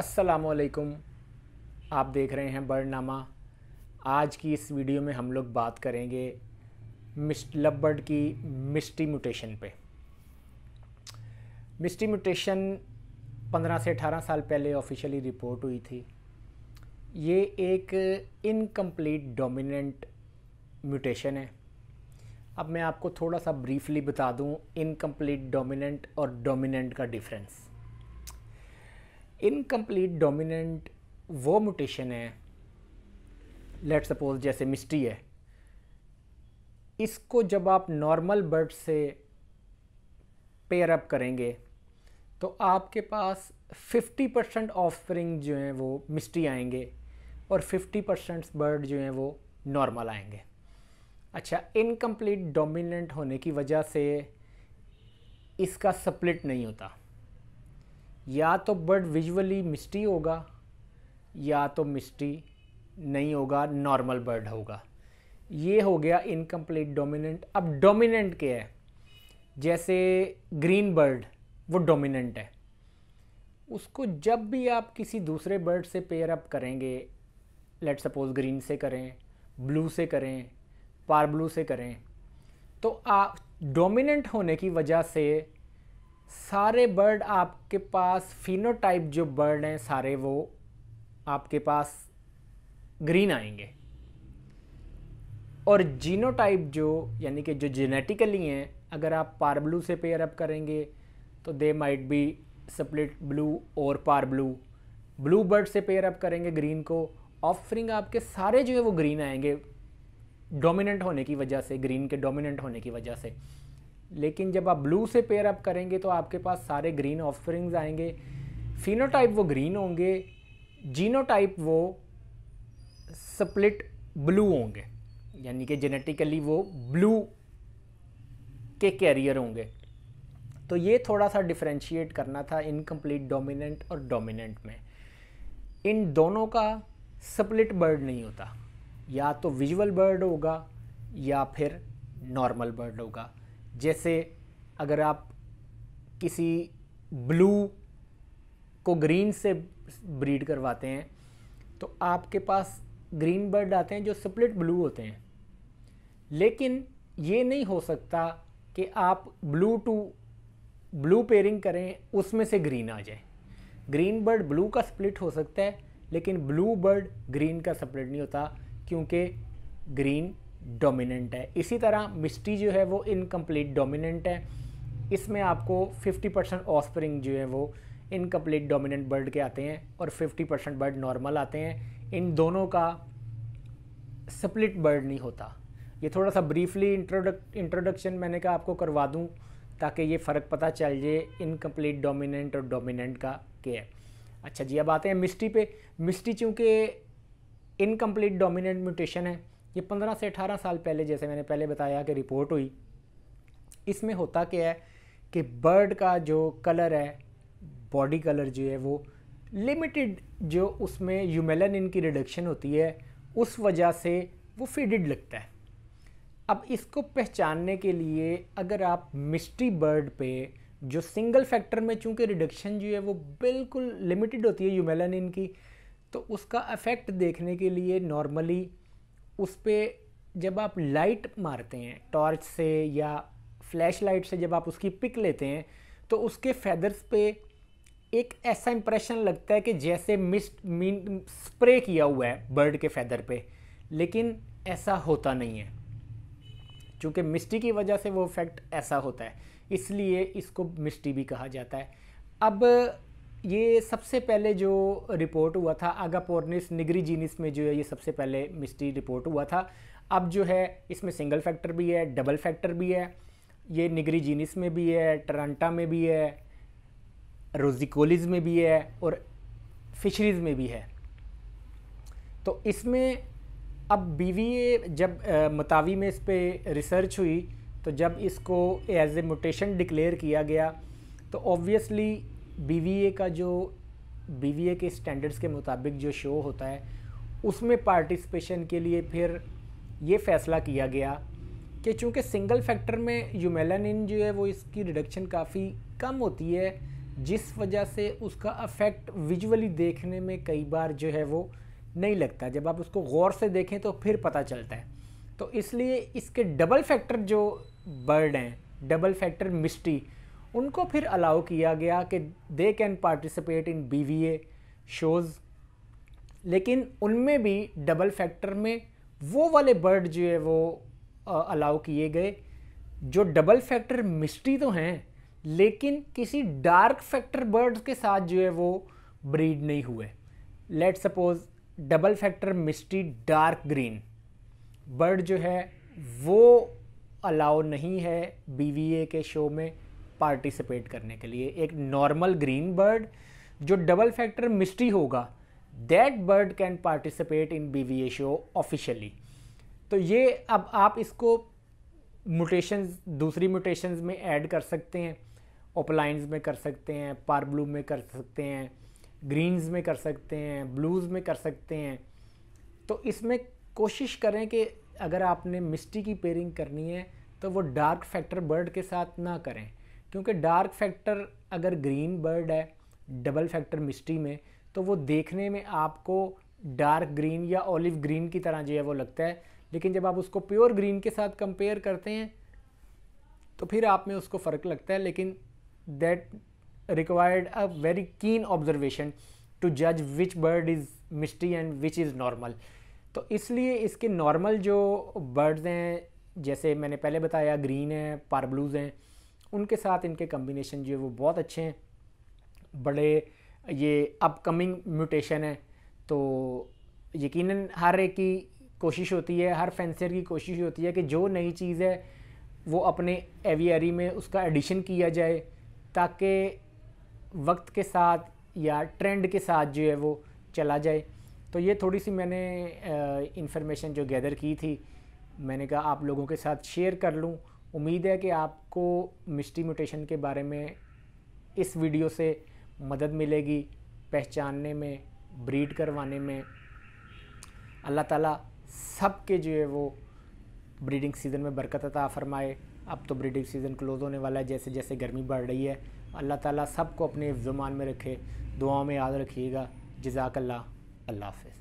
अस्सलामुअलैकुम। आप देख रहे हैं बर्डनामा। आज की इस वीडियो में हम लोग बात करेंगे लव बर्ड की मिस्टी म्यूटेशन पे। मिस्टी म्यूटेशन 15 से 18 साल पहले ऑफिशियली रिपोर्ट हुई थी। ये एक इनकम्प्लीट डोमिनेंट म्यूटेशन है। अब मैं आपको थोड़ा सा ब्रीफली बता दूं इनकम्प्लीट डोमिनेंट और डोमिनेंट का डिफरेंस। इनकम्प्लीट डोमिनेंट वो म्यूटेशन है, लेट सपोज जैसे मिस्टी है, इसको जब आप नॉर्मल बर्ड से पेयर अप करेंगे तो आपके पास 50% ऑफस्प्रिंग जो हैं वो मिस्टी आएंगे और 50% बर्ड जो हैं वो नॉर्मल आएंगे। अच्छा, इनकम्प्लीट डोमिनेंट होने की वजह से इसका स्प्लिट नहीं होता। या तो बर्ड विजुअली मिस्टी होगा या तो मिस्टी नहीं होगा, नॉर्मल बर्ड होगा। ये हो गया इनकम्प्लीट डोमिनेंट। अब डोमिनेंट क्या है? जैसे ग्रीन बर्ड वो डोमिनेंट है, उसको जब भी आप किसी दूसरे बर्ड से पेयर अप करेंगे, लेट सपोज ग्रीन से करें, ब्लू से करें, पार ब्लू से करें, तो आप डोमिनेंट होने की वजह से सारे बर्ड आपके पास फिनोटाइप जो बर्ड हैं सारे वो आपके पास ग्रीन आएंगे, और जीनोटाइप जो यानी कि जो जेनेटिकली हैं, अगर आप पार ब्लू से पेयर अप करेंगे तो they might be split blue और पार ब्लू। ब्लू बर्ड से पेयर अप करेंगे ग्रीन को, ऑफरिंग आपके सारे जो है वो ग्रीन आएंगे डोमिनेंट होने की वजह से, ग्रीन के डोमिनेंट होने की वजह से। लेकिन जब आप ब्लू से पेयर अप करेंगे तो आपके पास सारे ग्रीन ऑफस्प्रिंग्स आएंगे। फिनोटाइप वो ग्रीन होंगे, जीनोटाइप वो स्प्लिट ब्लू होंगे, यानी कि जेनेटिकली वो ब्लू के कैरियर होंगे। तो ये थोड़ा सा डिफरेंशिएट करना था इनकम्प्लीट डोमिनेंट और डोमिनेंट में। इन दोनों का स्प्लिट बर्ड नहीं होता, या तो विजुअल बर्ड होगा या फिर नॉर्मल बर्ड होगा। जैसे अगर आप किसी ब्लू को ग्रीन से ब्रीड करवाते हैं तो आपके पास ग्रीन बर्ड आते हैं जो स्प्लिट ब्लू होते हैं। लेकिन ये नहीं हो सकता कि आप ब्लू टू ब्लू पेयरिंग करें उसमें से ग्रीन आ जाए। ग्रीन बर्ड ब्लू का स्प्लिट हो सकता है, लेकिन ब्लू बर्ड ग्रीन का स्प्लिट नहीं होता, क्योंकि ग्रीन डोमिनेंट है। इसी तरह मिस्टी जो है वो इनकम्प्लीट डोमिनेंट है। इसमें आपको 50% ऑफस्प्रिंग जो है वो इनकम्प्लीट डोमिनेंट बर्ड के आते हैं और 50% बर्ड नॉर्मल आते हैं। इन दोनों का स्प्लिट बर्ड नहीं होता। ये थोड़ा सा ब्रीफली इंट्रोडक्शन मैंने कहा आपको करवा दूं, ताकि ये फ़र्क पता चल जाए इनकम्प्लीट डोमिनेंट और डोमिनेंट का क्या है। अच्छा जी, अब आते हैं मिस्टी पे। मिस्टी चूँकि इनकम्प्लीट डोमिनेंट म्यूटेशन है, ये 15 से 18 साल पहले, जैसे मैंने पहले बताया कि रिपोर्ट हुई। इसमें होता क्या है कि बर्ड का जो कलर है, बॉडी कलर जो है वो लिमिटेड, जो उसमें यूमेलानिन की रिडक्शन होती है उस वजह से वो फेडेड लगता है। अब इसको पहचानने के लिए अगर आप मिस्टी बर्ड पे जो सिंगल फैक्टर में चूँकि रिडक्शन जो है वो बिल्कुल लिमिटेड होती है यूमेलानिन की, तो उसका इफ़ेक्ट देखने के लिए नॉर्मली उस पर जब आप लाइट मारते हैं टॉर्च से या फ्लैश लाइट से, जब आप उसकी पिक लेते हैं तो उसके फैदर्स पे एक ऐसा इंप्रेशन लगता है कि जैसे स्प्रे किया हुआ है बर्ड के फैदर पे, लेकिन ऐसा होता नहीं है। चूँकि मिस्टी की वजह से वो इफेक्ट ऐसा होता है, इसलिए इसको मिस्टी भी कहा जाता है। अब ये सबसे पहले जो रिपोर्ट हुआ था अगापोर्निस निग्रिजीनिस में, जो है ये सबसे पहले मिस्टी रिपोर्ट हुआ था। अब जो है इसमें सिंगल फैक्टर भी है, डबल फैक्टर भी है। ये निग्रिजीनिस में भी है, टरांटा में भी है, रोजिकोलिस में भी है और फिशरीज़ में भी है। तो इसमें अब बीवीए जब मतावी में इस पर रिसर्च हुई, तो जब इसको एज ए म्यूटेशन डिक्लेयर किया गया तो ऑब्वियसली बीवीए का जो बीवीए के स्टैंडर्ड्स के मुताबिक जो शो होता है उसमें पार्टिसिपेशन के लिए फिर ये फ़ैसला किया गया कि चूँकि सिंगल फैक्टर में यूमेलानिन जो है वो इसकी रिडक्शन काफ़ी कम होती है, जिस वजह से उसका अफेक्ट विजुअली देखने में कई बार जो है वो नहीं लगता, जब आप उसको गौर से देखें तो फिर पता चलता है। तो इसलिए इसके डबल फैक्टर जो बर्ड हैं, डबल फैक्टर मिस्टी, उनको फिर अलाउ किया गया कि they can participate in BVA shows. लेकिन उनमें भी डबल फैक्टर में वो वाले बर्ड जो है वो अलाउ किए गए जो डबल फैक्टर मिस्टी तो हैं लेकिन किसी डार्क फैक्टर बर्ड्स के साथ जो है वो ब्रीड नहीं हुए। लेट सपोज डबल फैक्टर मिस्टी डार्क ग्रीन बर्ड जो है वो अलाउ नहीं है BVA के शो में पार्टिसिपेट करने के लिए। एक नॉर्मल ग्रीन बर्ड जो डबल फैक्टर मिस्टी होगा, that bird can participate in BVA show officially. तो ये अब आप इसको म्यूटेशंस, दूसरी म्यूटेशंस में ऐड कर सकते हैं, ओपलाइंस में कर सकते हैं, पारब्लू में कर सकते हैं, ग्रीन्स में कर सकते हैं, ब्लूज़ में कर सकते हैं। तो इसमें कोशिश करें कि अगर आपने मिस्टी की पेयरिंग करनी है तो वो डार्क फैक्टर बर्ड के साथ ना करें, क्योंकि डार्क फैक्टर अगर ग्रीन बर्ड है डबल फैक्टर मिस्टी में तो वो देखने में आपको डार्क ग्रीन या ऑलिव ग्रीन की तरह जो है वो लगता है, लेकिन जब आप उसको प्योर ग्रीन के साथ कंपेयर करते हैं तो फिर आप में उसको फ़र्क लगता है। लेकिन that required a very keen observation to जज which bird is misty and which is normal. तो इसलिए इसके नॉर्मल जो बर्ड्स हैं, जैसे मैंने पहले बताया ग्रीन है, पारब्लूज़ हैं, उनके साथ इनके कम्बिनेशन जो है वो बहुत अच्छे हैं। बड़े ये अपकमिंग म्यूटेशन है तो यकीनन हर एक की कोशिश होती है, हर फेंसर की कोशिश होती है कि जो नई चीज़ है वो अपने एवियरी में उसका एडिशन किया जाए ताकि वक्त के साथ या ट्रेंड के साथ जो है वो चला जाए। तो ये थोड़ी सी मैंने इंफॉर्मेशन जो गैदर की थी, मैंने कहा आप लोगों के साथ शेयर कर लूँ। उम्मीद है कि आपको मिस्टी म्यूटेशन के बारे में इस वीडियो से मदद मिलेगी पहचानने में, ब्रीड करवाने में। अल्लाह ताला सब के जो है वो ब्रीडिंग सीज़न में बरकत अता फरमाए। अब तो ब्रीडिंग सीज़न क्लोज़ होने वाला है, जैसे जैसे गर्मी बढ़ रही है। अल्लाह ताला सबको अपने ज़ुबान में रखे, दुआओं में याद रखिएगा। जज़ाकल्लाह, अल्लाह हाफ़िज़।